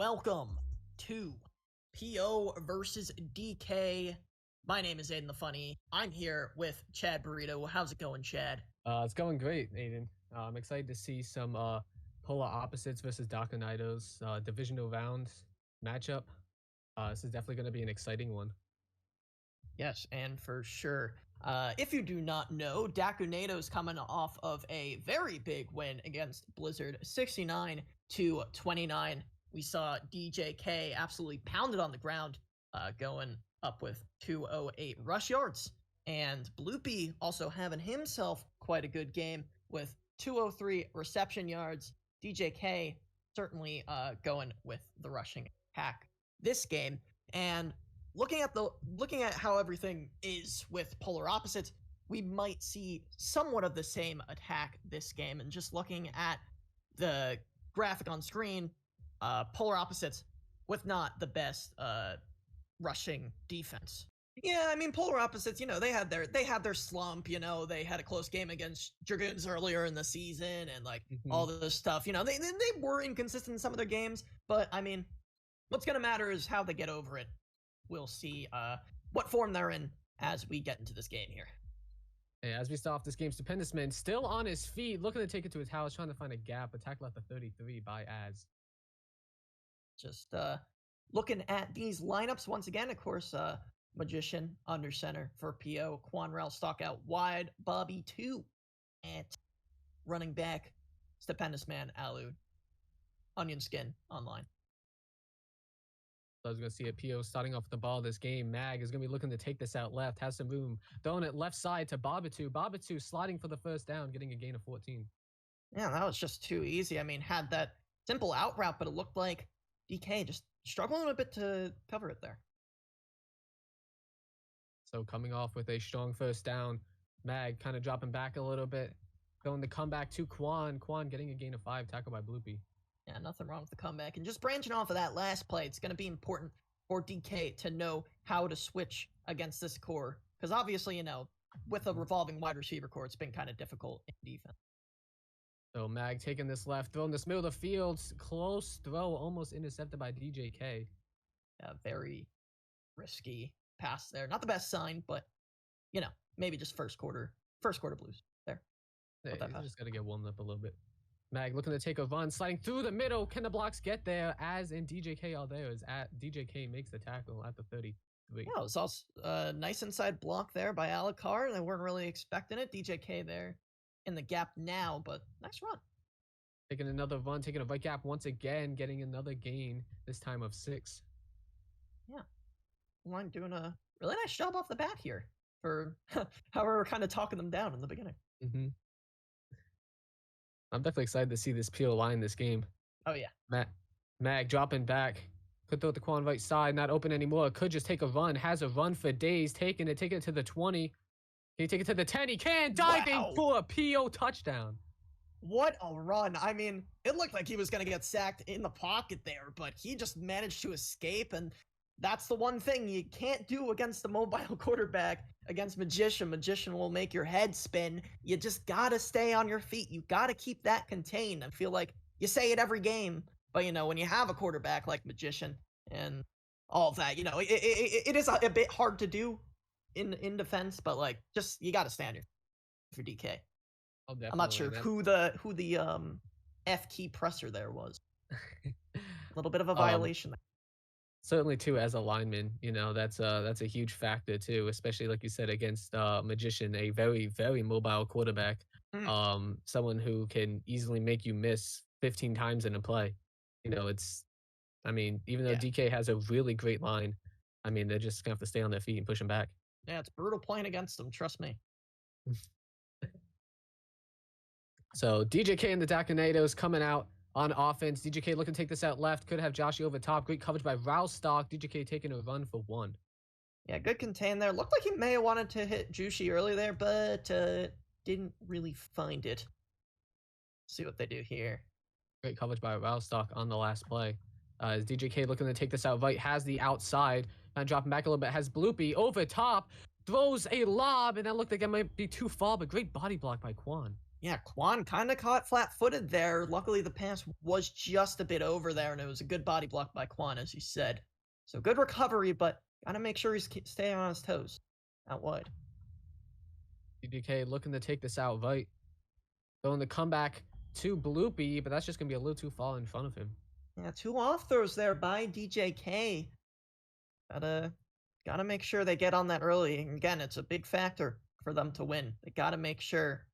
welcome to PO versus DK. My name is AidantheFunny. I'm here with ChadBurrito. How's it going, Chad? It's going great, Aiden. I'm excited to see some polar opposites versus Dakunaitos divisional round matchup. This is definitely going to be an exciting one. Yes, and for sure. If you do not know, Dakunaitos coming off of a very big win against Blizzard, 69-29. We saw DJK absolutely pounded on the ground, going up with 208 rush yards. And Bloopy also having himself quite a good game with 203 reception yards. DJK certainly going with the rushing attack this game. And looking at how everything is with polar opposites, we might see somewhat of the same attack this game. And just looking at the graphic on screen, polar opposites with not the best rushing defense. Yeah, I mean, polar opposites, you know, they had their slump, you know, they had a close game against Dragoons earlier in the season and like all this stuff, you know, they were inconsistent in some of their games, but I mean, what's gonna matter is how they get over it. We'll see what form they're in as we get into this game here. Hey, as we start off this game, Stupendous Man still on his feet, looking to take it to his house, trying to find a gap. Attack left the 33 by Az. Just looking at these lineups once again, of course, Magician under center for PO, Quanrel stock out wide, Bobby 2 at running back, Stupendous Man, Alud, Onion Skin online. I was going to see a PO starting off the ball this game. Mag is going to be looking to take this out left, has some room, throwing it left side to Bobatu. Bobatu sliding for the first down, getting a gain of 14. Yeah, that was just too easy. I mean, had that simple out route, but it looked like DK just struggling a bit to cover it there. So coming off with a strong first down, Mag kind of dropping back a little bit, going to come back to Quan. Quan getting a gain of 5, tackled by Bloopy. Yeah, nothing wrong with the comeback. And just branching off of that last play, it's going to be important for DK to know how to switch against this core. Because obviously, you know, with a revolving wide receiver core, it's been kind of difficult in defense. So Mag taking this left, throwing this middle of the field, close throw, almost intercepted by DJK. Yeah, very risky pass there. Not the best sign, but, you know, maybe just first quarter blues there. Hey, just got to get warmed up a little bit. Mag looking to take a run, sliding through the middle. Can the blocks get there? Az and DJK are there. As DJK makes the tackle at the 33. Yeah, it was also a nice inside block there by Alucard. They weren't really expecting it. DJK there in the gap now, but nice run. Taking another run, taking a right gap once again, getting another gain, this time of 6. Yeah. Line doing a really nice job off the bat here for how we were kind of talking them down in the beginning. I'm definitely excited to see this PO line this game. Oh, yeah. Mag dropping back. Could throw it to Quan right side, not open anymore. Could just take a run. Has a run for days. Taking it to the 20. Can he take it to the 10? He can! Diving for a PO touchdown. What a run. I mean, it looked like he was going to get sacked in the pocket there, but he just managed to escape, and that's the one thing you can't do against the mobile quarterback. Against Magician, Magician will make your head spin. You just gotta stay on your feet. You gotta keep that contained. I feel like you say it every game, but you know, when you have a quarterback like Magician and all of that, you know, it is a bit hard to do in defense, but like, just, you gotta stand your for DK. Oh, I'm not sure who the F key presser there was. A little bit of a violation there. Certainly too, as a lineman, you know, that's a huge factor too, especially like you said against Magician, a very, very mobile quarterback, someone who can easily make you miss 15 times in a play. You know, I mean, even though DK has a really great line, I mean, they're just gonna have to stay on their feet and push him back. Yeah, it's brutal playing against them, trust me. So DJK and the Dakunaitos coming out on offense. DJK looking to take this out left. Could have Joshy over top. Great coverage by Raustock. DJK taking a run for 1. Yeah, good contain there. Looked like he may have wanted to hit Jushi early there, but didn't really find it. See what they do here. Great coverage by Raustock on the last play. As DJK looking to take this out right. Has the outside. Kind of dropping back a little bit. Has Bloopy over top. Throws a lob, and that looked like it might be too far, but great body block by Quan. Yeah, Quan kind of caught flat-footed there. Luckily, the pass was just a bit over there, and it was a good body block by Quan, as you said. So good recovery, but gotta make sure he's staying on his toes. Out wide. DJK looking to take this out right. Throwing the comeback to Bloopy, but that's just going to be a little too far in front of him. Yeah, 2 off throws there by DJK. Gotta make sure they get on that early. And again, it's a big factor for them to win. They gotta make sure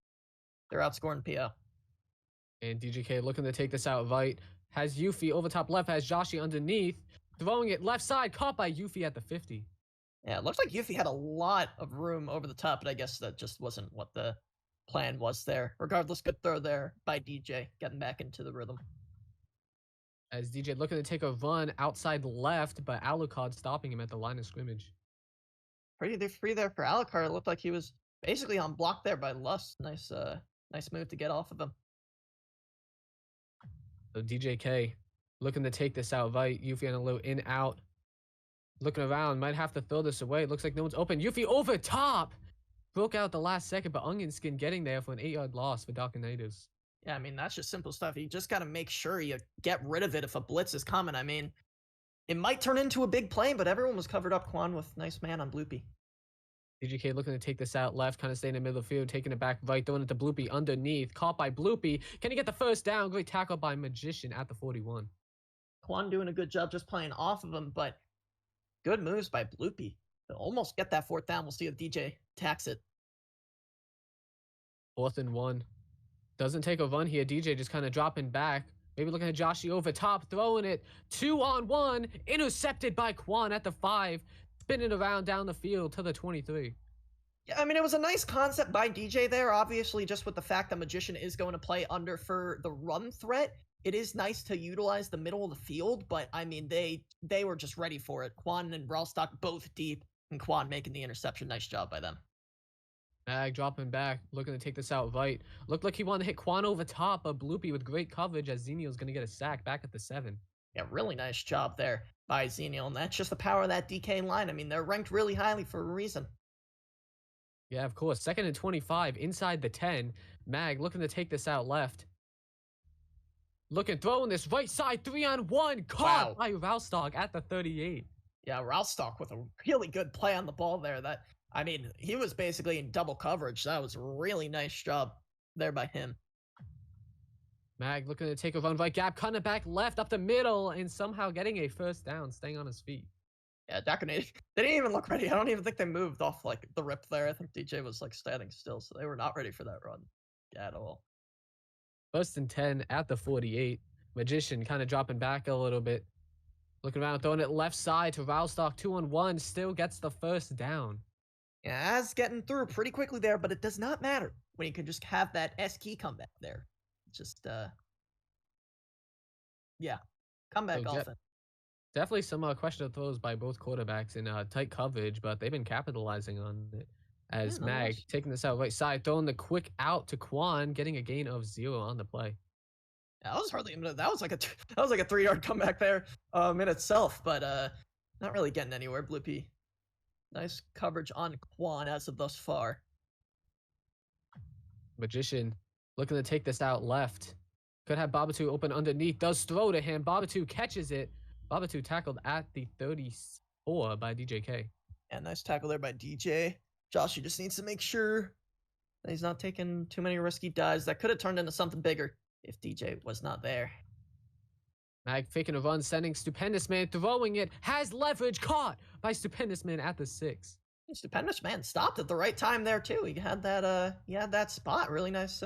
they're outscoring PO. And DJK looking to take this out right. Has Yuffie over top left, has Joshi underneath. Throwing it left side, caught by Yuffie at the 50. Yeah, it looks like Yuffie had a lot of room over the top, but I guess that just wasn't what the plan was there. Regardless, good throw there by DJ, getting back into the rhythm. As DJ looking to take a run outside left, but Alucard stopping him at the line of scrimmage. Pretty free there for Alucard. It looked like he was basically on block there by Lust. Nice move to get off of him. So DJK looking to take this out right. Yuffie on a little in out. Looking around, might have to throw this away. Looks like no one's open. Yuffie over top! Broke out the last second, but Onion Skin getting there for an 8-yard loss for Dakunaitos. Yeah, I mean, that's just simple stuff. You just got to make sure you get rid of it if a blitz is coming. I mean, it might turn into a big play, but everyone was covered up. Quan with nice man on Bloopy. DJK looking to take this out left, kind of staying in the middle of the field, taking it back right, throwing it to Bloopy underneath. Caught by Bloopy. Can he get the first down? Great tackle by Magician at the 41. Quan doing a good job just playing off of him, but good moves by Bloopy. They'll almost get that 4th down. We'll see if DJ attacks it. 4th and 1. Doesn't take a run here. DJ just kind of dropping back. Maybe looking at Joshi over top, throwing it 2-on-1. Intercepted by Quan at the 5. Spinning around down the field to the 23. Yeah, I mean, it was a nice concept by DJ there. Obviously, just with the fact that Magician is going to play under for the run threat, it is nice to utilize the middle of the field, but I mean, they were just ready for it. Quan and Ralstock both deep, and Quan making the interception. Nice job by them. Mag dropping back, looking to take this out right. Looked like he wanted to hit Quan over top, but Bloopy with great coverage as Xenio's going to get a sack back at the 7. Yeah, really nice job there by Xenio, and that's just the power of that DK line. I mean, they're ranked really highly for a reason. Yeah, of course. 2nd and 25, inside the 10. Mag looking to take this out left. Looking, throwing this right side, 3-on-1. Caught by Ralstock at the 38. Yeah, Ralstock with a really good play on the ball there. I mean, he was basically in double coverage. That was a really nice job there by him. Mag looking to take a run right gap, cutting it back left up the middle, and somehow getting a 1st down, staying on his feet. Yeah, Dakunaitos, they didn't even look ready. I don't even think they moved off, like, the rip there. I think DJ was, like, standing still, so they were not ready for that run at all. 1st and 10 at the 48. Magician kind of dropping back a little bit. Looking around, throwing it left side to Ralstock, 2-on-1, still gets the 1st down. Yeah, Az getting through pretty quickly there, but it does not matter when you can just have that S key comeback there. Just, yeah, comeback offense. Definitely some questionable throws by both quarterbacks in tight coverage, but they've been capitalizing on it. As Mag taking this out right side, throwing the quick out to Quan, getting a gain of 0 on the play. That was hardly that was like a 3-yard comeback there in itself, but not really getting anywhere. Bloopy, nice coverage on Quan as of thus far. Magician looking to take this out left. Could have Babatu open underneath. Does throw to him. Babatu catches it. Babatu tackled at the 34 by DJK. Yeah, nice tackle there by DJ. Josh, you just needs to make sure that he's not taking too many risky dives. That could have turned into something bigger if DJ was not there. Mag faking a run, sending Stupendous Man, throwing it. Has leverage, caught by Stupendous Man at the 6. Stupendous Man stopped at the right time there too. He had that spot. Really nice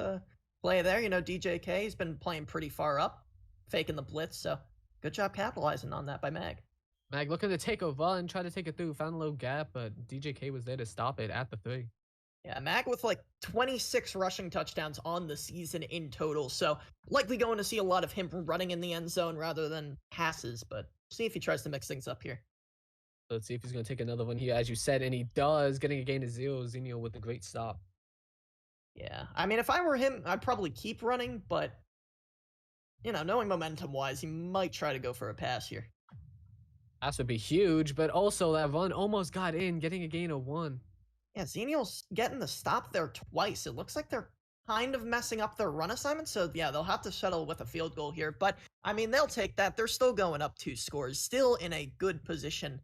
play there. You know, DJK, he's been playing pretty far up, faking the blitz, so good job capitalizing on that by Mag. Mag looking to take a run, try to take it through, found a little gap, but DJK was there to stop it at the 3. Yeah, Mag with like 26 rushing touchdowns on the season in total, so likely going to see a lot of him running in the end zone rather than passes, but see if he tries to mix things up here. Let's see if he's going to take another one here, as you said, and he does, getting a gain of 0. Xenio with a great stop. Yeah, I mean, if I were him, I'd probably keep running, but, you know, knowing momentum-wise, he might try to go for a pass here. Pass would be huge, but also that run almost got in, getting a gain of 1. Yeah, Xenio's getting the stop there twice. It looks like they're kind of messing up their run assignment. So yeah, they'll have to settle with a field goal here. But I mean, they'll take that. They're still going up 2 scores, still in a good position,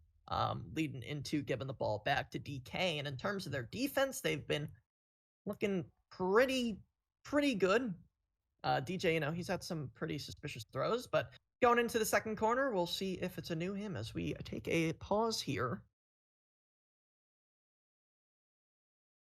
leading into giving the ball back to DK. And in terms of their defense, they've been looking pretty good. DJ, he's had some pretty suspicious throws, but going into the second corner, we'll see if it's a new him as we take a pause here.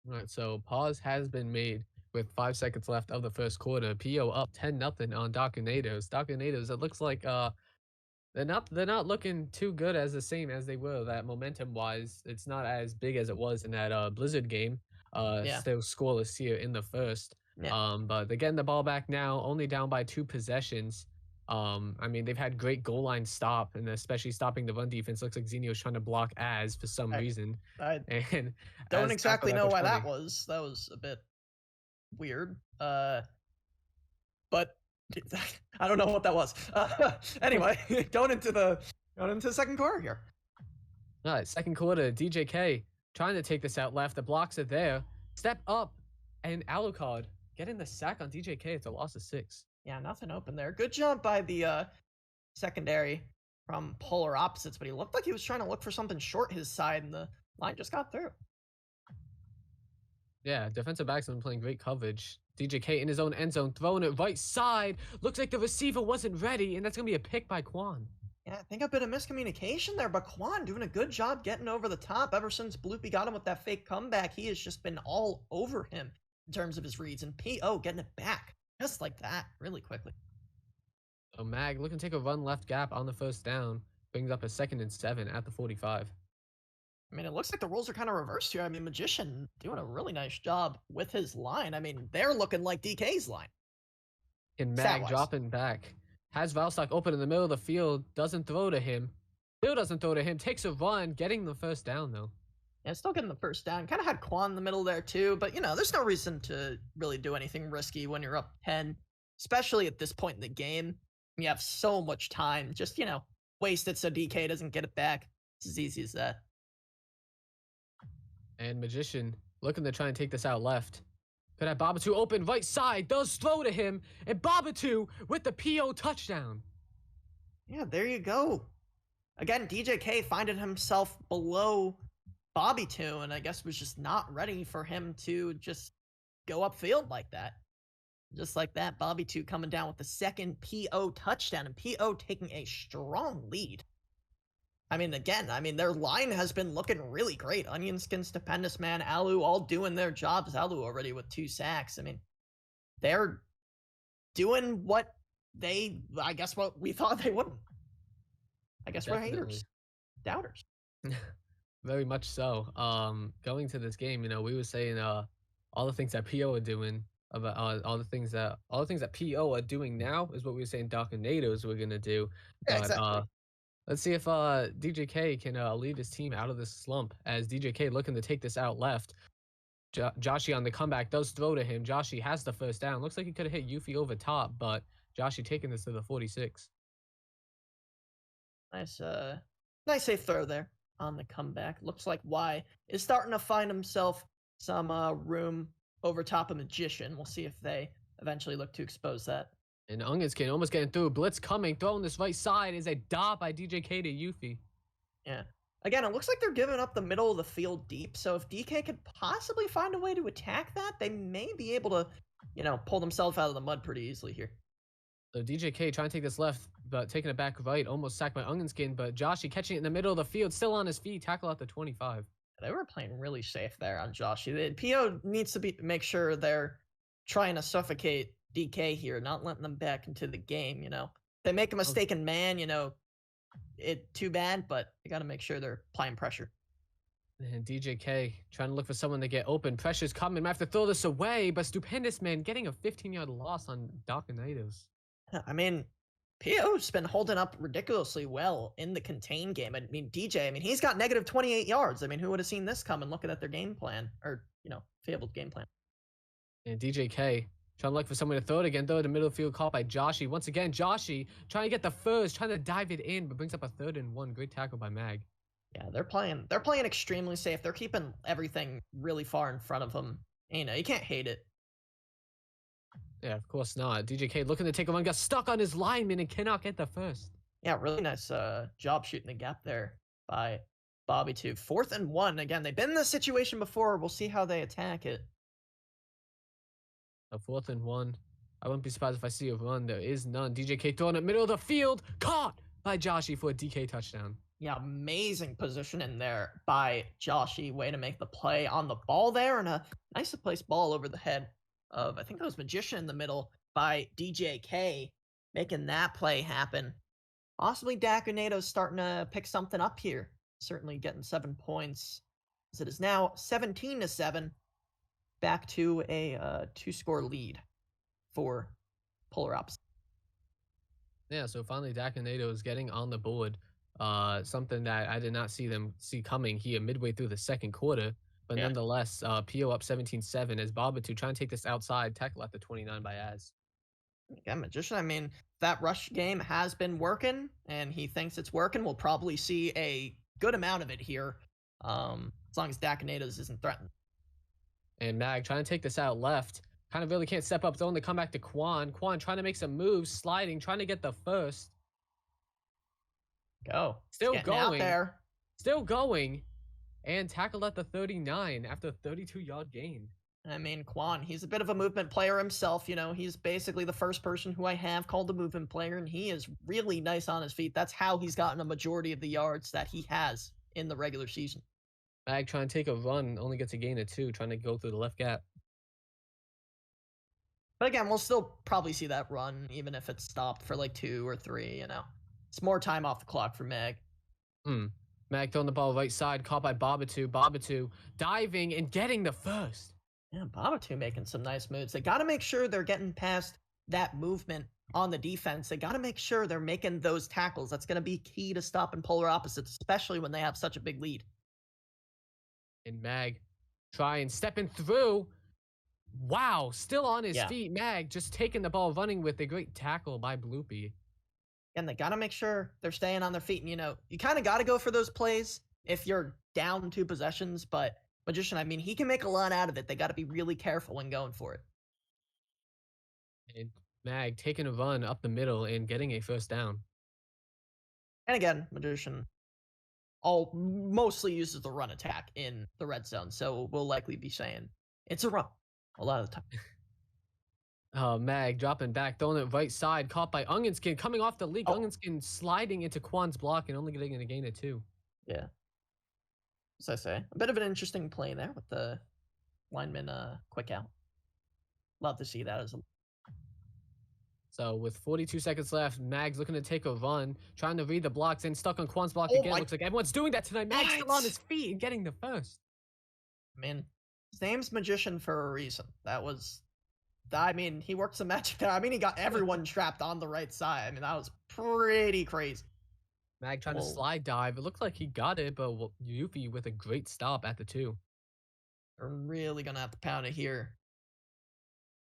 All right, so pause has been made with 5 seconds left of the first quarter. PO up 10-0 on Dakunaitos. Dakunaitos, it looks like they're not looking too good as the same as they were. That momentum wise, it's not as big as it was in that Blizzard game. Yeah. Still scoreless here in the first. Yeah. But they're getting the ball back now, only down by 2 possessions. I mean, they've had great goal line stop, and especially stopping the run defense. Looks like Xenio's trying to block Az for some reason. I And don't Az exactly tackled know at the why 20. that was. That was a bit weird. But I don't know what that was. Anyway, going into the second quarter here. All right, second quarter, DJK trying to take this out left. The blocks are there. Step up, and Alucard getting the sack on DJK. It's a loss of 6. Yeah, nothing open there. Good job by the secondary from polar opposites, but he looked like he was trying to look for something short his side, and the line just got through. Yeah, defensive backs have been playing great coverage. DJK in his own end zone, throwing it right side. Looks like the receiver wasn't ready, and that's going to be a pick by Quan. Yeah, I think a bit of miscommunication there, but Quan doing a good job getting over the top. Ever since Bloopy got him with that fake comeback, he has just been all over him in terms of his reads, and PO getting it back just like that really quickly. So Mag looking to take a run left gap on the first down. Brings up a 2nd and 7 at the 45. I mean, it looks like the roles are kind of reversed here. I mean, Magician doing a really nice job with his line. I mean, they're looking like DK's line. And Mag dropping back. Has Valstock open in the middle of the field. Doesn't throw to him. Still doesn't throw to him. Takes a run. Getting the first down, though. Yeah, still getting the first down. Kind of had Quan in the middle there, too. But, there's no reason to really do anything risky when you're up 10. Especially at this point in the game. You have so much time. Just, waste it so DK doesn't get it back. It's as easy as that. And Magician looking to try and take this out left. Could have Babatu open right side. Does throw to him. And Babatu with the PO touchdown. Yeah, there you go. Again, DJK finding himself below Bobby 2, and I guess was just not ready for him to just go upfield like that. Just like that, Bobby 2 coming down with the second PO touchdown, and PO taking a strong lead. I mean, again, their line has been looking really great. Onionskin, Stupendous Man, Alu, all doing their jobs. Alu already with 2 sacks. I mean, they're doing what what we thought they wouldn't. I guess Definitely. we're haters. Doubters. Very much so. Going to this game, we were saying all the things that PO are doing about all the things that PO are doing now is what we were saying Dakunaitos were gonna do. Yeah, But exactly. let's see if DJK can lead his team out of this slump, as DJK looking to take this out left. Joshi on the comeback does throw to him. Joshi has the first down. Looks like he could have hit Yuffie over top, but Joshi taking this to the 46. Nice safe throw there on the comeback. Looks like Y is starting to find himself some room over top of Magician. We'll see if they eventually look to expose that. And Ungenskin almost getting through. Blitz coming, throwing this right side is a dot by DJK to Yuffie. Yeah. Again, it looks like they're giving up the middle of the field deep, so if DK could possibly find a way to attack that, they may be able to, pull themselves out of the mud pretty easily here. So DJK trying to take this left, but taking it back right, almost sacked by Ungenskin, but Joshi catching it in the middle of the field, still on his feet, tackle at the 25. They were playing really safe there on Joshi. The PO needs to make sure they're trying to suffocate DK here, not letting them back into the game, They make a mistake in man, it too bad, but you got to make sure they're applying pressure. And DJK trying to look for someone to get open. Pressure's coming. Might have to throw this away, but Stupendous Man getting a 15-yard loss on Dakunaitos. I mean, PO's been holding up ridiculously well in the contain game. DJ, he's got negative 28 yards. Who would have seen this coming looking at their game plan, or, fabled game plan? And DJK trying to look for someone to throw it again. Throw it in the middle of the field, caught by Joshi. Once again, Joshi trying to get the first, trying to dive it in, but brings up a 3rd and 1. Great tackle by Mag. Yeah, they're playing extremely safe. They're keeping everything really far in front of them. You can't hate it. Yeah, of course not. DJK looking to take a run, got stuck on his lineman and cannot get the first. Yeah, really nice job shooting the gap there by Bobby too. 4th and 1. Again, they've been in this situation before. We'll see how they attack it. A 4th and 1. I wouldn't be surprised if I see a run. There is none. DJK throwing it middle of the field. Caught by Joshy for a DK touchdown. Yeah, amazing position in there by Joshy. Way to make the play on the ball there, and a nicely placed ball over the head of, I think that was Magician in the middle by DJK, making that play happen. Possibly Dakunaitos starting to pick something up here. Certainly getting 7 points, as it is now 17-7. Back to a 2-score lead for polar opposite. Yeah, so finally Dakunaitos getting on the board. Something that I did not see coming here midway through the second quarter. But Yeah. nonetheless, PO up 17-7 as Barbatu trying to take this outside tackle at the 29 by Az. Yeah, Magician, I mean, that rush game has been working, and he thinks it's working. We'll probably see a good amount of it here, as long as Dakunaitos isn't threatened. And Mag trying to take this out left. Kind of really can't step up, throwing the comeback to Quan. Quan trying to make some moves, sliding, trying to get the first. Go. Still Getting out going. there. Still going. And tackled at the 39 after a 32-yard gain. I mean, Quan, he's a bit of a movement player himself. You know, he's basically the first person who I have called a movement player, and he is really nice on his feet. That's how he's gotten a majority of the yards that he has in the regular season. Mag trying to take a run, only gets a gain of 2, trying to go through the left gap. But again, we'll still probably see that run, even if it's stopped for like 2 or 3, you know. It's more time off the clock for Mag. Mag throwing the ball right side, caught by Barbatu. Barbatu diving and getting the first. Yeah, Barbatu making some nice moves. They got to make sure they're getting past that movement on the defense. They got to make sure they're making those tackles. That's going to be key to stopping polar opposites, especially when they have such a big lead. And Mag trying, stepping through. Wow, still on his feet. Mag just taking the ball, running with a great tackle by Bloopy. And they got to make sure they're staying on their feet. And, you know, you kind of got to go for those plays if you're down 2 possessions. But Magician, I mean, he can make a lot out of it. They got to be really careful when going for it. And Mag taking a run up the middle and getting a first down. And again, Magician mostly uses the run attack in the red zone. So we'll likely be saying it's a run a lot of the time. Mag dropping back, throwing it right side, caught by Ungenskin, coming off the leak. Ungenskin sliding into Quan's block and only getting a gain of 2. Yeah. As I say, a bit of an interesting play there with the lineman quick out. Love to see that as a... So with 42 seconds left, Mag's looking to take a run, trying to read the blocks and stuck on Quan's block again. Looks like everyone's doing that tonight. Mag's still on his feet and getting the first. Man, his name's Magician for a reason. That was... I mean, he worked some magic there. I mean, he got everyone trapped on the right side. I mean, that was pretty crazy. Mag trying to slide dive. It looked like he got it, but Yuffie with a great stop at the 2. They're really going to have to pound it here.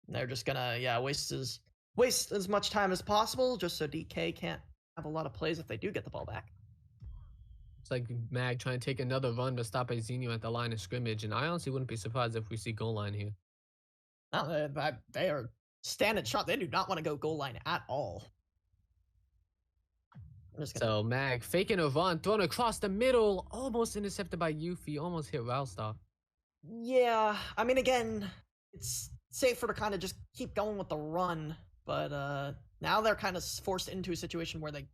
They're just going to, waste as much time as possible just so DK can't have a lot of plays if they do get the ball back. It's like Mag trying to take another run to stop Azinho at the line of scrimmage, and I honestly wouldn't be surprised if we see goal line here. No, they are standing shot. They do not want to go goal line at all. So Mag faking a run, thrown across the middle, almost intercepted by Yuffie, almost hit Ralstar. Yeah, I mean, again, it's safer to kind of just keep going with the run, but now they're kind of forced into a situation where they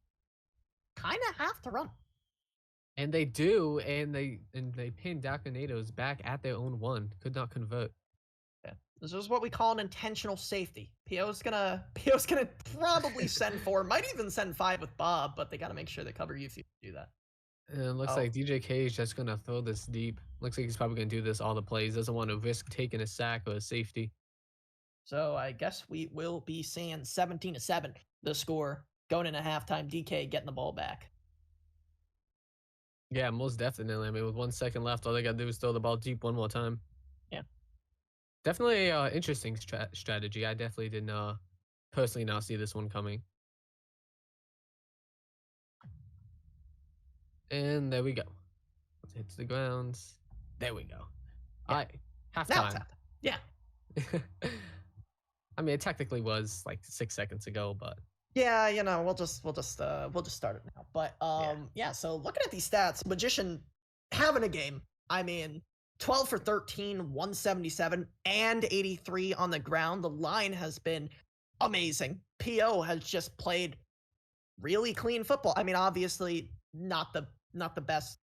kind of have to run. And they do, and they pin Dakunaitos back at their own 1. Could not convert. Yeah. This is what we call an intentional safety. PO's gonna probably send 4, might even send 5 with Bob, but they gotta make sure they cover you if you do that. And it looks like DJK is just gonna throw this deep. Looks like he's probably gonna do this all the plays. Doesn't want to risk taking a sack or a safety. So I guess we will be seeing 17-7 the score going into halftime. DK getting the ball back. Yeah, most definitely. I mean, with 1 second left, all they gotta do is throw the ball deep one more time. Yeah. Definitely a interesting strategy. I definitely didn't personally not see this one coming. And there we go. Hits the ground. There we go. Yeah. All right, halftime. Yeah. I mean, it technically was like 6 seconds ago, but Yeah, you know, we'll just start it now. But yeah. yeah, so looking at these stats, Magician having a game. I mean, 12 for 13, 177 and 83 on the ground. The line has been amazing. PO has just played really clean football. I mean, obviously not the best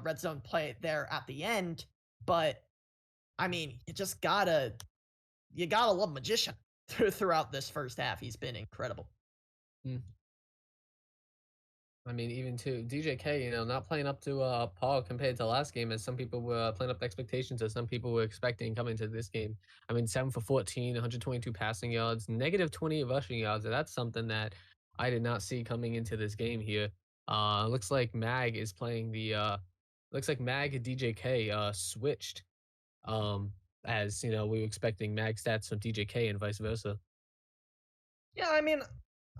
red zone play there at the end, but I mean, you gotta love Magician throughout this first half. He's been incredible. Mm. I mean, even to DJK, not playing up to par compared to last game, as some people were playing up the expectations, as some people were expecting coming to this game. I mean, 7 for 14, 122 passing yards, negative 20 rushing yards. And that's something that I did not see coming into this game here. Looks like Mag is playing the. Looks like Mag and DJK switched. Um, as we were expecting Mag stats from DJK and vice versa. Yeah, I mean,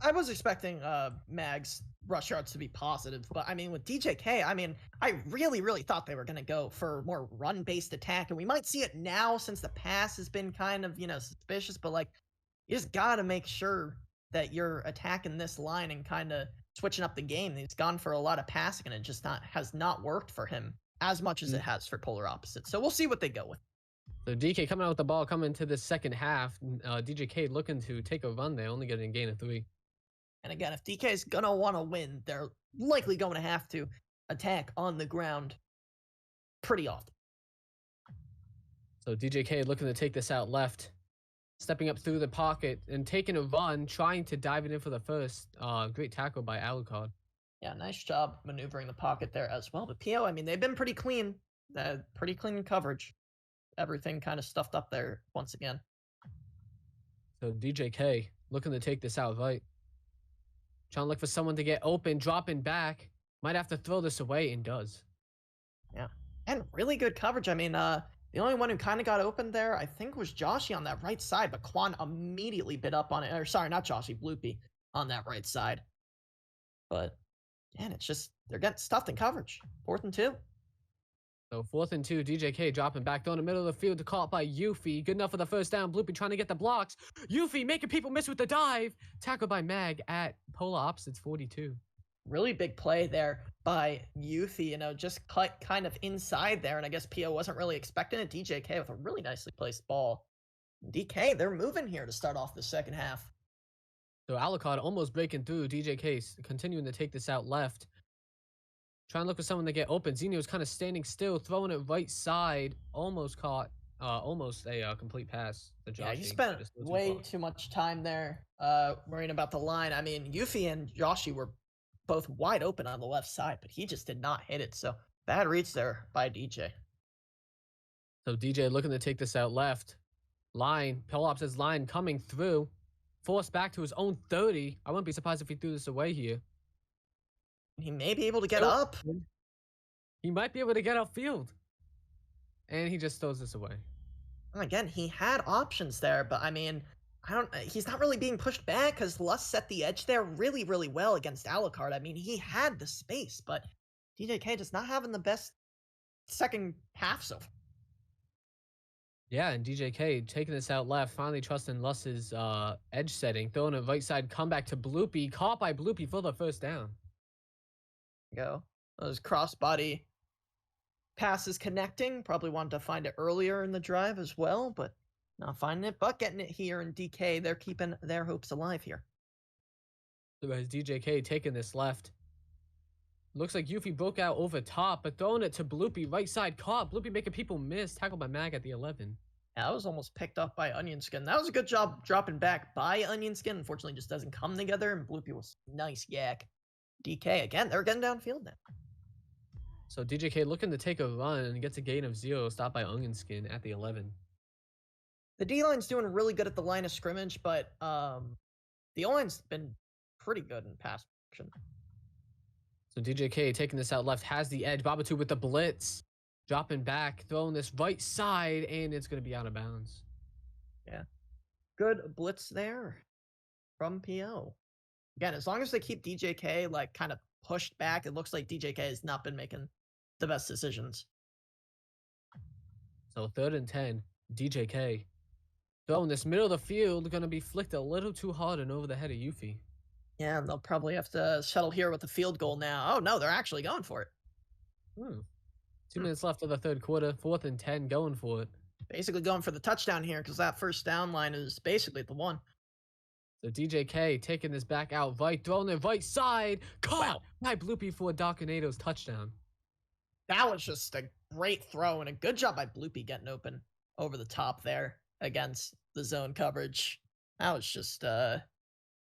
I was expecting Mag's rush yards to be positive, but I mean, with DJK, I mean, I really, really thought they were going to go for more run-based attack, and we might see it now since the pass has been kind of, suspicious, but like, you just got to make sure that you're attacking this line and kind of switching up the game. He's gone for a lot of passing, and it just has not worked for him as much as it has for polar opposites. So we'll see what they go with. So DK coming out with the ball coming to the second half. DJK looking to take a run there, only getting a gain of 3. And again, if DK is going to want to win, they're likely going to have to attack on the ground pretty often. So DJK looking to take this out left, stepping up through the pocket and taking a run, trying to dive it in for the first. Great tackle by Alucard. Yeah, nice job maneuvering the pocket there as well. But PO, I mean, they've been pretty clean. Pretty clean coverage. Everything kind of stuffed up there once again. So DJK looking to take this out right. Trying to look for someone to get open, dropping back. Might have to throw this away, and does. Yeah, and really good coverage. I mean, the only one who kind of got open there, I think, was Joshy on that right side, but Quan immediately bit up on it. Or sorry, not Joshy, Bloopy on that right side. But, man, it's just, they're getting stuffed in coverage. 4th and 2. So 4th and 2, DJK dropping back down the middle of the field to call it by Yuffie. Good enough for the first down. Bloopy trying to get the blocks. Yuffie making people miss with the dive. Tackled by Mag at polar opposites 42. Really big play there by Yuffie, just cut kind of inside there, and I guess PO wasn't really expecting it. DJK with a really nicely placed ball. DK, they're moving here to start off the second half. So Alucard almost breaking through. DJK continuing to take this out left. Trying to look for someone to get open. Zenio's kind of standing still, throwing it right side. Almost caught. Almost a complete pass. Yeah, he spent way too much time there worrying about the line. I mean, Yuffie and Joshi were both wide open on the left side, but he just did not hit it. So bad reads there by DJ. So DJ looking to take this out left. Line. Pelops' line coming through. Forced back to his own 30. I wouldn't be surprised if he threw this away here. He may be able to get up. He might be able to get upfield. And he just throws this away. And again, he had options there, but I mean, he's not really being pushed back because Lust set the edge there really, really well against Alucard. I mean, he had the space, but DJK just not having the best second half so far. Yeah, and DJK taking this out left, finally trusting Lust's edge setting, throwing a right side comeback to Bloopy, caught by Bloopy for the first down. Go. Those crossbody passes connecting. Probably wanted to find it earlier in the drive as well, but not finding it. But getting it here in DK, they're keeping their hopes alive here. So as DJK taking this left. Looks like Yuffie broke out over top, but throwing it to Bloopy, right side caught. Bloopy making people miss. Tackled by Mag at the 11. Yeah, that was almost picked up by Onion Skin. That was a good job dropping back by Onion Skin. Unfortunately, just doesn't come together, and Bloopy was nice yak. DK, again, they're getting downfield now. So DJK looking to take a run and gets a gain of 0, stopped by Onion Skin at the 11. The D-line's doing really good at the line of scrimmage, but the O-line's been pretty good in pass protection. So DJK taking this out left, has the edge. Babatu with the blitz. Dropping back, throwing this right side, and it's going to be out of bounds. Yeah. Good blitz there from PO. Again, as long as they keep DJK like kind of pushed back, it looks like DJK has not been making the best decisions. So 3rd and 10, DJK Though in this middle of the field, gonna be flicked a little too hard and over the head of Yuffie. Yeah, and they'll probably have to settle here with the field goal now. Oh no, they're actually going for it. Hmm. 2 Hmm. minutes left of the third quarter. 4th and 10, going for it. Basically going for the touchdown here because that first down line is basically the one. So DJK taking this back out right, throwing it right side. Caught by Bloopy for a Dakunaitos touchdown. That was just a great throw and a good job by Bloopy getting open over the top there against the zone coverage. That was just a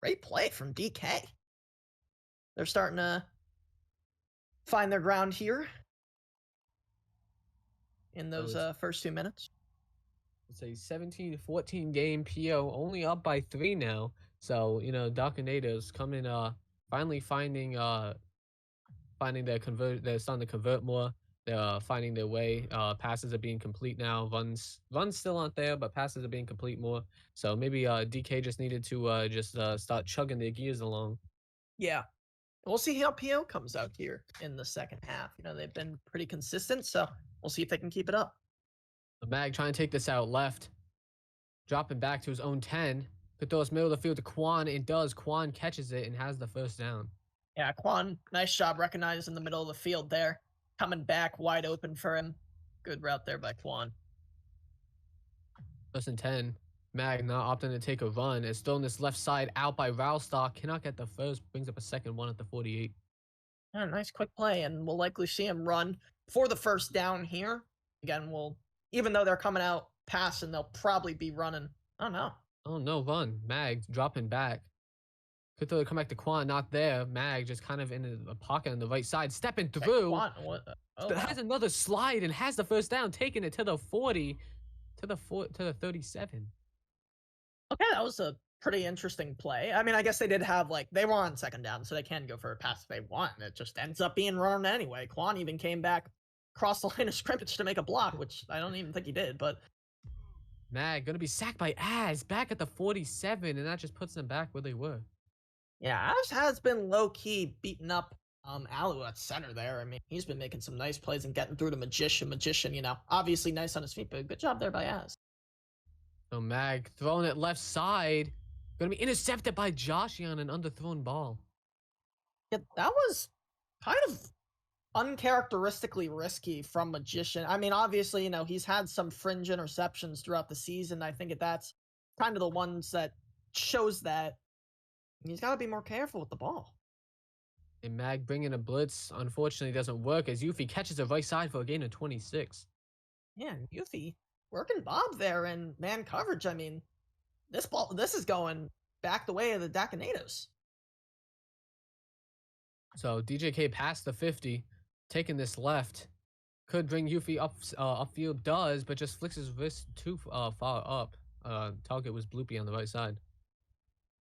great play from DK. They're starting to find their ground here in those first 2 minutes. It's a 17-14 game. PO only up by 3 now. So, you know, Dakunaitos coming, finally finding their convert. They're starting to convert more. They're finding their way. Passes are being complete now. Runs still aren't there, but passes are being complete more. So maybe DK just needed to just start chugging their gears along. Yeah. We'll see how PO comes out here in the second half. You know, they've been pretty consistent, so we'll see if they can keep it up. The Mag trying to take this out left. Dropping back to his own 10. Could throw us middle of the field to Quan, and does. Quan catches it and has the first down. Yeah, Quan, nice job recognized in the middle of the field there. Coming back wide open for him. Good route there by Quan. 1st and 10. Mag not opting to take a run. It's still on this left side out by Ralstock. Cannot get the first. Brings up a second one at the 48. Yeah, nice quick play, and we'll likely see him run for the first down here. Again, even though they're coming out passing, they'll probably be running. Oh no. Oh no, run. Mag dropping back. Could throw it come back to Quan, not there. Mag just kind of in a pocket on the right side, stepping through. Quan, what? Oh, wow. Has another slide and has the first down, taking it to the 40, to the 37. Okay, that was a pretty interesting play. I mean, I guess they did have, they were on second down, so they can go for a pass if they want. It just ends up being run anyway. Quan even came back across the line of scrimmage to make a block, which I don't even think he did, but... Mag gonna be sacked by Az back at the 47, and that just puts them back where they were. Yeah, Az has been low-key beating up Alu at center there. I mean, he's been making some nice plays and getting through to Magician. Magician, you know, obviously nice on his feet, but good job there by Az. So Mag throwing it left side. Gonna be intercepted by Joshy on an underthrown ball. Yeah, that was kind of uncharacteristically risky from Magician. I mean, obviously, you know, he's had some fringe interceptions throughout the season. I think that's kind of the ones that shows that he's got to be more careful with the ball. And Mag bringing a blitz, unfortunately, doesn't work as Yuffie catches the right side for a gain of 26. Yeah, Yuffie working Bob there in man coverage. I mean, this is going back the way of the Dakunaitos. So DJK past the 50, taking this left. Could bring Yuffie upfield, does, but just flicks his wrist too far up. Target was Bloopy on the right side.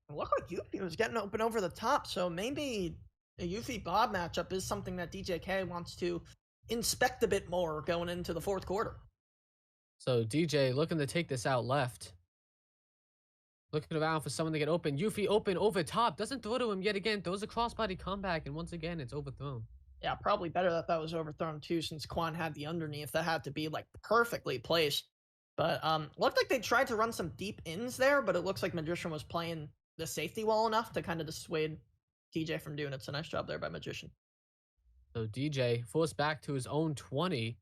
It looked like Yuffie was getting open over the top, so maybe a Yuffie Bob matchup is something that DJK wants to inspect a bit more going into the fourth quarter. So DJ looking to take this out left. Looking around for someone to get open. Yuffie open over top. Doesn't throw to him yet again. Throws a crossbody comeback, and once again, it's overthrown. Yeah, probably better that was overthrown too, since Quan had the underneath. That had to be, perfectly placed. But, looked like they tried to run some deep ins there, but it looks like Magician was playing the safety well enough to kind of dissuade DJ from doing it. So nice job there by Magician. So DJ forced back to his own 20.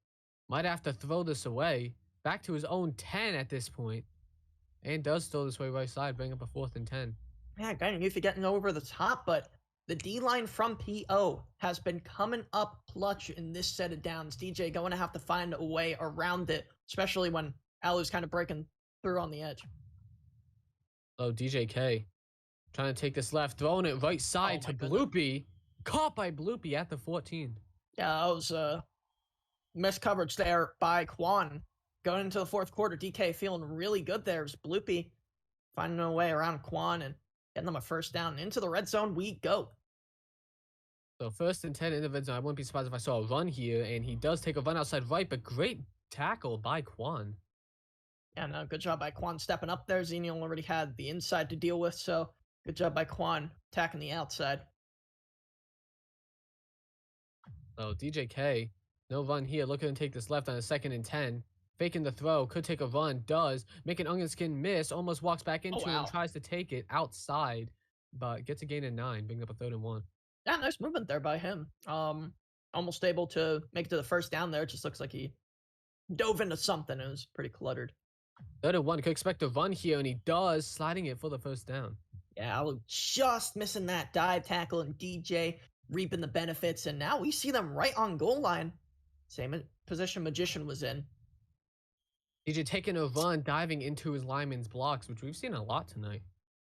Might have to throw this away. Back to his own 10 at this point. And does throw this way right side, bring up a 4th and 10. Yeah, again, Yuffie getting over the top, but the D-line from PO has been coming up clutch in this set of downs. DJ going to have to find a way around it, especially when Alu's kind of breaking through on the edge. So DJK trying to take this left, throwing it right side to Bloopy. Caught by Bloopy at the 14. Yeah, that was missed coverage there by Quan. Going into the fourth quarter, DK feeling really good there. As Bloopy finding a way around Quan and getting them a first down. Into the red zone we go. So 1st and 10 in the red zone. I wouldn't be surprised if I saw a run here, and he does take a run outside right, but great tackle by Quan. Yeah, no, good job by Quan stepping up there. Xenial already had the inside to deal with, so good job by Quan attacking the outside. So DJK, no run here, looking to take this left on a 2nd and 10. faking the throw, could take a run, does, make an Onion Skin miss, almost walks back Oh, into him, wow. tries to take it outside, but gets a gain of 9, bringing up a 3rd and 1. Yeah, nice movement there by him. Almost able to make it to the first down there. It just looks like he dove into something. It was pretty cluttered. 3rd and 1, could expect a run here, and he does, sliding it for the first down. Yeah, I was just missing that dive tackle, and DJ reaping the benefits, and now we see them right on goal line. Same position Magician was in. DJ taking a run, diving into his lineman's blocks, which we've seen a lot tonight.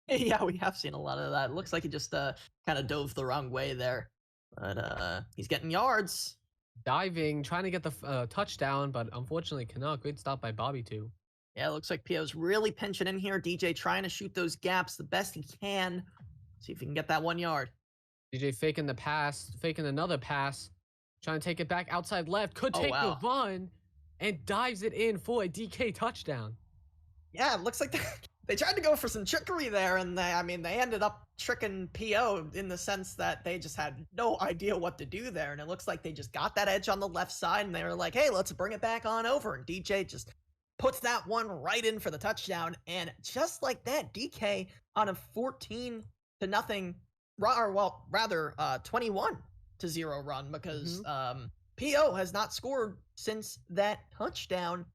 Yeah, we have seen a lot of that. It looks like he just kind of dove the wrong way there. But he's getting yards. Diving, trying to get the touchdown, but unfortunately cannot. Great stop by Bobby, too. Yeah, it looks like Pio's really pinching in here. DJ trying to shoot those gaps the best he can. See if he can get that 1 yard. DJ faking the pass, faking another pass, trying to take it back outside left, could take the run, and dives it in for a DK touchdown. Yeah, it looks like they tried to go for some trickery there, and they ended up tricking PO in the sense that they just had no idea what to do there, and it looks like they just got that edge on the left side, and they were like, hey, let's bring it back on over, and DJ just puts that one right in for the touchdown, and just like that, DK on a 14-0, or well, rather 21-0 run, because PO has not scored since that touchdown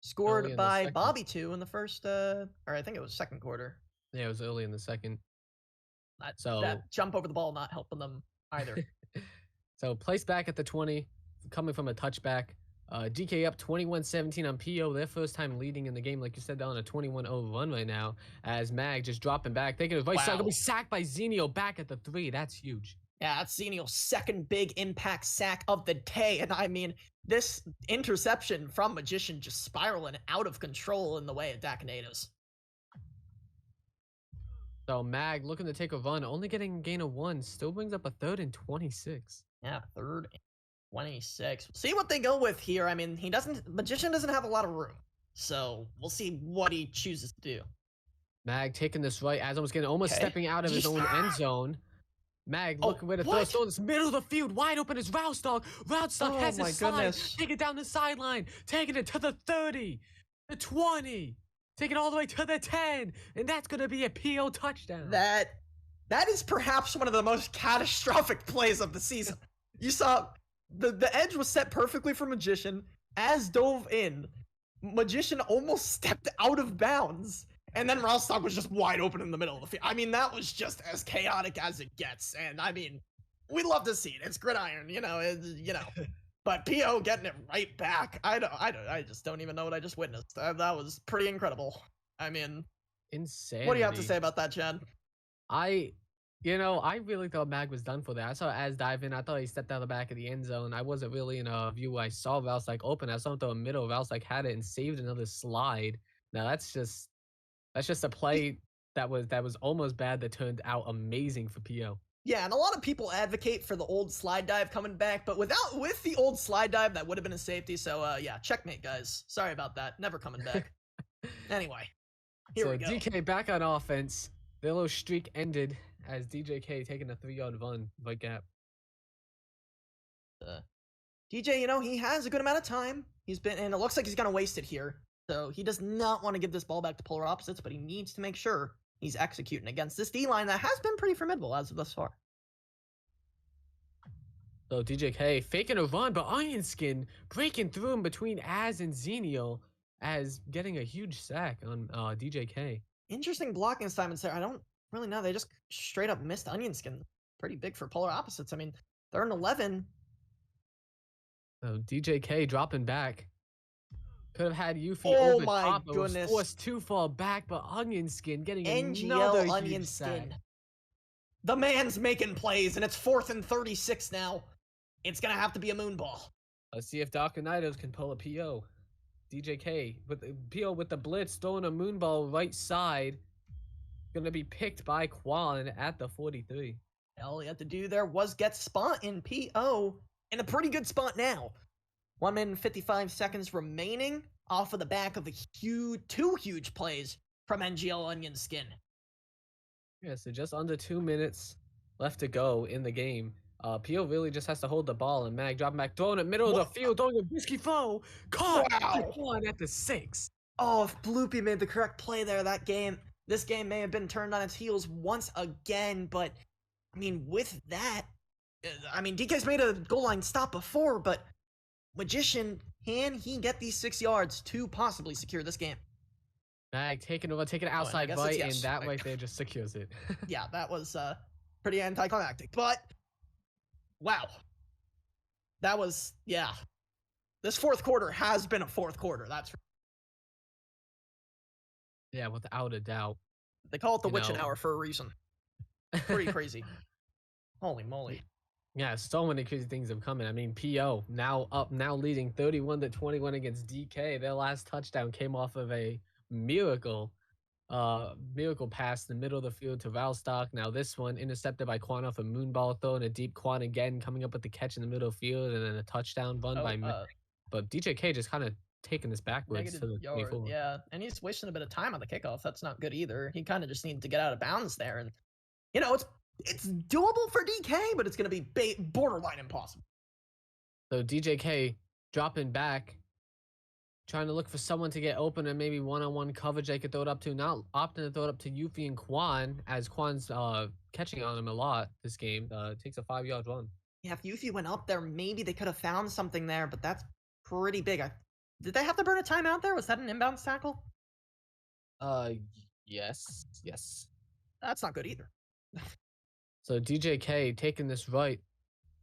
scored by Bobby 2 in the first, or I think it was second quarter. Yeah, it was early in the second. That jump over the ball not helping them either. So placed back at the 20, coming from a touchback. DK up 21-17 on PO, their first time leading in the game, like you said, on a 21-0 run right now, as Mag just dropping back, taking his right side, gonna be sacked by Zenio back at the 3. That's huge. Yeah, that's Zenio's second big impact sack of the day, and I mean, this interception from Magician just spiraling out of control in the way of Dakunaitos. So Mag looking to take a run, only getting a gain of 1, still brings up a 3rd and 26. Yeah, 3rd and 26. We'll see what they go with here. I mean, Magician doesn't have a lot of room, so we'll see what he chooses to do. Mag taking this right as almost stepping out of his own end zone. Mag looking where the throw is this middle of the field, wide open is Roundstock. Roundstock has his slide, take it down the sideline, taking it to the 30, the 20, take it all the way to the 10, and that's gonna be a PO touchdown. That is perhaps one of the most catastrophic plays of the season. You saw the edge was set perfectly for Magician, as dove in. Magician almost stepped out of bounds. And then Roundstock was just wide open in the middle of the field. I mean, that was just as chaotic as it gets. And I mean, we love to see it. It's gridiron, But PO getting it right back. I just don't even know what I just witnessed. That was pretty incredible. I mean, insane. What do you have to say about that, Chad? I really thought Mag was done for that. I saw Az dive in. I thought he stepped out the back of the end zone. I wasn't really in a view. I saw Roundstock open. I saw him throw a middle. Roundstock had it and saved another slide. Now that's just a play that was almost bad that turned out amazing for PO. Yeah, and a lot of people advocate for the old slide dive coming back, but with the old slide dive, that would have been a safety. So yeah, checkmate, guys. Sorry about that. Never coming back. Anyway, here we go. DK back on offense. Their little streak ended as DJK taking a 3-yard run right gap. DJ, he has a good amount of time. And it looks like he's gonna waste it here. So he does not want to give this ball back to polar opposites, but he needs to make sure he's executing against this D-line that has been pretty formidable as of thus far. So DJK faking a run, but Onion Skin breaking through him between Az and Zenio as getting a huge sack on DJK. Interesting blocking assignments there. I don't really know. They just straight up missed Onion Skin. Pretty big for polar opposites. I mean, they're in 11. So DJK dropping back. Could have had Yuffie over top, but was forced to fall back, but Onion Skin getting NGL another Onion huge Skin. sack. The man's making plays, and it's 4th and 36 now. It's gonna have to be a moonball. Let's see if Dakunaitos can pull a PO. DJK with the PO with the blitz, throwing a moonball right side. Gonna be picked by Quan at the 43. All you have to do there was get spot in PO in a pretty good spot now. 1 minute and 55 seconds remaining off of the back of the two huge plays from NGL Onion Skin. Yeah, so just under 2 minutes left to go in the game. PO really just has to hold the ball, and Mag dropping back, throwing it middle of the field, throwing a risky throw, caught by Wow. Quan at the 6. Oh, if Bloopy made the correct play there, this game may have been turned on its heels once again, but, I mean, with that, I mean, DK's made a goal line stop before, but Magician, can he get these 6 yards to possibly secure this game? Mag taking outside right, and that right there just secures it. Yeah, that was pretty anticlimactic, but wow. That was, yeah. This fourth quarter has been a fourth quarter, that's right. Yeah, without a doubt. They call it the witching hour for a reason. Pretty crazy. Holy moly. Yeah, so many crazy things have come in. I mean, PO now leading 31-21 against DK. Their last touchdown came off of a miracle pass in the middle of the field to Valstock. Now this one intercepted by Quan off a moonball throw, and a deep Quan again coming up with the catch in the middle of the field, and then a touchdown run by but DJK just kind of taking this backwards to the 24. Yeah, and he's wasting a bit of time on the kickoff. That's not good either. He kind of just needed to get out of bounds there, and you know, it's doable for DK, but it's going to be borderline impossible. So DJK dropping back, trying to look for someone to get open and maybe one-on-one coverage they could throw it up to. Not opting to throw it up to Yuffie and Quan, as Quan's catching on him a lot this game. Takes a 5-yard run. Yeah, if Yuffie went up there, maybe they could have found something there, but that's pretty big. Did they have to burn a timeout there? Was that an inbounds tackle? Yes. That's not good either. So DJK taking this right,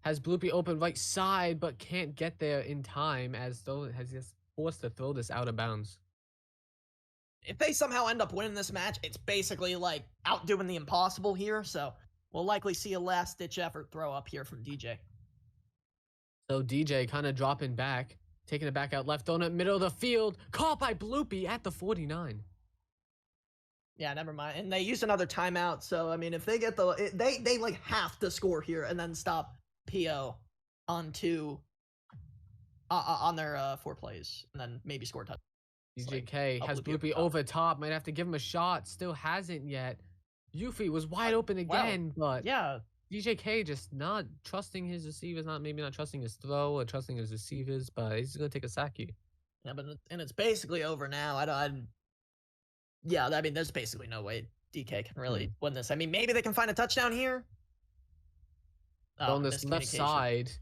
has Bloopy open right side, but can't get there in time, as though has just forced to throw this out of bounds. If they somehow end up winning this match, it's basically like outdoing the impossible here, so we'll likely see a last-ditch effort throw up here from DJ. So DJ kind of dropping back, taking it back out left, throwing it middle of the field, caught by Bloopy at the 49. Yeah, never mind. And they used another timeout, so I mean, if they get they like have to score here and then stop PO on their 4 plays, and then maybe score a touchdown. DJK has Bloopy over top, might have to give him a shot, still hasn't yet. Yuffie was wide open again, but yeah, DJK just not trusting his receivers, maybe not trusting his throw or trusting his receivers, but he's gonna take a sack here. Yeah, but it's basically over now. Yeah, I mean, there's basically no way DK can really win this. I mean, maybe they can find a touchdown here. On this left side,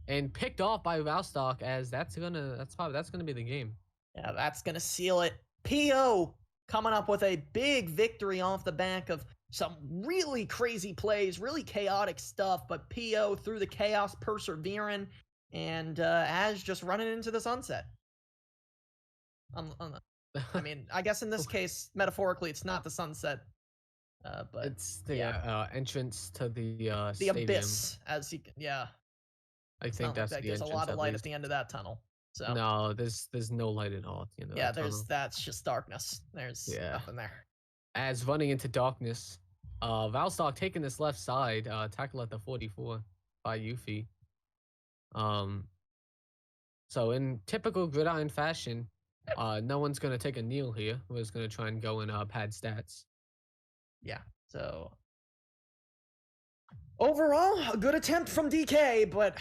and picked off by Valstock, as that's gonna be the game. Yeah, that's gonna seal it. PO coming up with a big victory off the back of some really crazy plays, really chaotic stuff, but PO through the chaos persevering, and Az just running into the sunset. I mean, I guess in this case, metaphorically, it's not the sunset, but it's the entrance to the abyss, as he I think that's the entrance. There's a lot of light at the end of that tunnel. So no, there's no light at all at the end of that tunnel. That's just darkness. There's nothing there. As running into darkness, Valstock taking this left side, tackle at the 44 by Yuffie. So in typical gridiron fashion, no one's gonna take a kneel here. We're just gonna try and go and pad stats. Yeah. So overall, a good attempt from DK, but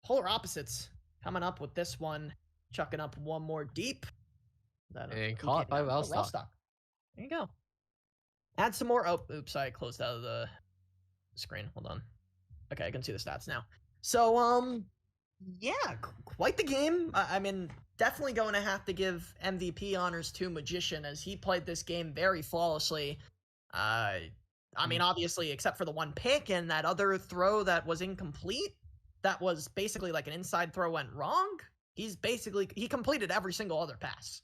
polar opposites coming up with this one, chucking up one more deep. And caught by Valstock. There you go. Add some more. Oh, oops! I closed out of the screen. Hold on. Okay, I can see the stats now. So yeah, quite the game. I mean, definitely going to have to give MVP honors to Magician, as he played this game very flawlessly. I mean, obviously, except for the one pick and that other throw that was incomplete, that was basically like an inside throw went wrong. He completed every single other pass.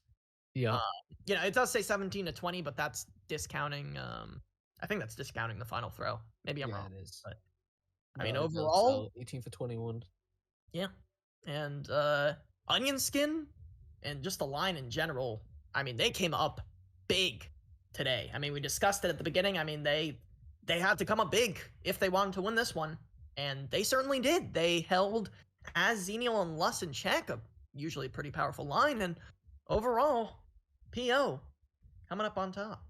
Yeah. You know, it does say 17-20, but that's discounting. I think that's discounting the final throw. Maybe I'm wrong. It is. But I mean, overall, 18 for 21. Yeah, and Onion Skin and just the line in general, I mean, they came up big today. I mean, we discussed it at the beginning. I mean, they had to come up big if they wanted to win this one, and they certainly did. They held Az, Xenial, and Lus in check, a usually pretty powerful line, and overall, PO coming up on top.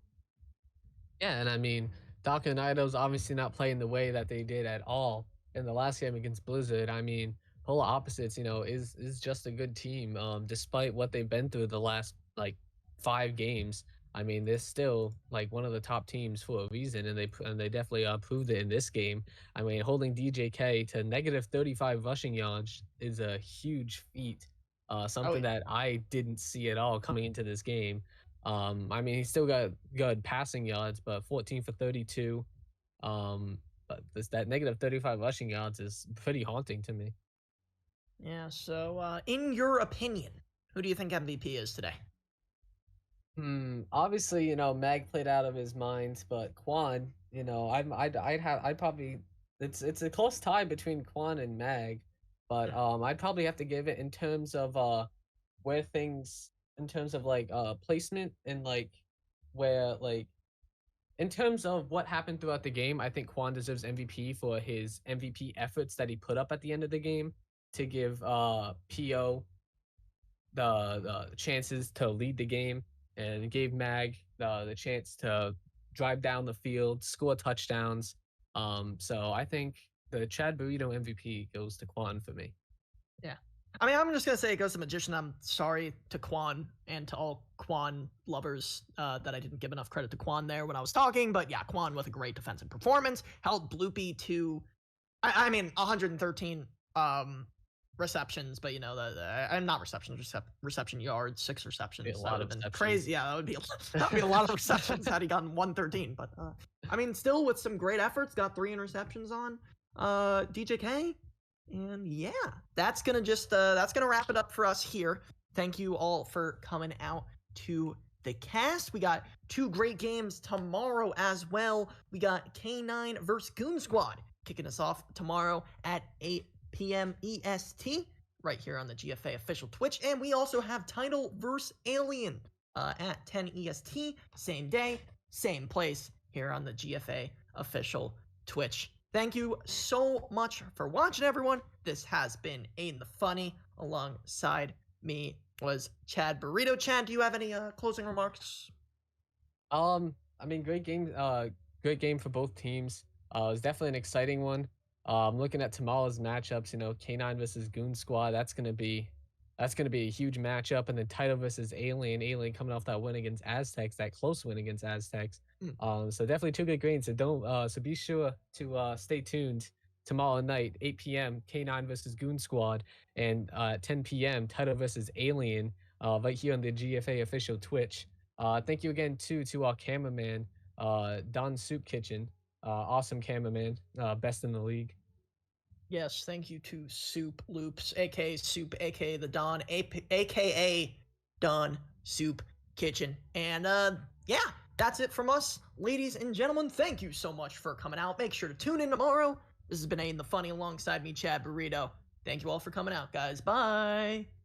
Yeah, and I mean, Dakunaitos obviously not playing the way that they did at all in the last game against Blizzard, I mean, Polar Opposites, is just a good team. Despite what they've been through the last like 5 games, I mean, they're still like one of the top teams for a reason, and they definitely proved it in this game. I mean, holding DJK to negative 35 rushing yards is a huge feat. Oh Something that I didn't see at all coming into this game. I mean, he still got good passing yards, but 14 for 32. But that negative 35 rushing yards is pretty haunting to me. yeah. So, in your opinion, who do you think MVP is today? Obviously, Mag played out of his mind, but Quan, I'd probably it's a close tie between Quan and Mag, but I'd probably have to give it in terms of where things in terms of like placement and like where like in terms of what happened throughout the game, I think Quan deserves MVP for his MVP efforts that he put up at the end of the game to give PO the chances to lead the game and gave Mag the chance to drive down the field, score touchdowns. So I think the ChadBurrito MVP goes to Quan for me. Yeah. I mean, I'm just gonna say it goes to Magician. I'm sorry to Quan and to all Quan lovers that I didn't give enough credit to Quan there when I was talking. But yeah, Quan with a great defensive performance held Bloopy to, I mean, 113 receptions, but I'm not receptions, reception yards, 6 receptions. That would have been crazy. Yeah, that would be a lot of receptions had he gotten 113. But I mean, still with some great efforts, got 3 interceptions on DJK. And yeah, that's gonna wrap it up for us here. Thank you all for coming out to the cast. We got 2 great games tomorrow as well. We got K9 versus Goon Squad kicking us off tomorrow at 8 p.m. EST right here on the GFA Official Twitch. And we also have Title vs. Alien at 10 EST, same day, same place here on the GFA Official Twitch. Thank you so much for watching, everyone. This has been AidantheFunny. Alongside me was ChadBurrito. Chad, do you have any closing remarks? I mean, great game for both teams. It was definitely an exciting one. Looking at tomorrow's matchups, K9 versus Goon Squad, that's gonna be a huge matchup, and then Title versus Alien coming off that win against Aztecs, that close win against Aztecs. So definitely 2 good games. So be sure to stay tuned tomorrow night, 8 p.m. K9 versus Goon Squad, and 10 p.m. Title versus Alien, right here on the GFA Official Twitch. Thank you again to our cameraman, Don Soup Kitchen, awesome cameraman, best in the league. Yes, thank you to Soup Loops, aka Soup, aka the Don, aka Don Soup Kitchen. And yeah, that's it from us, ladies and gentlemen. Thank you so much for coming out. Make sure to tune in tomorrow. This has been AidantheFunny alongside me, ChadBurrito. Thank you all for coming out, guys. Bye.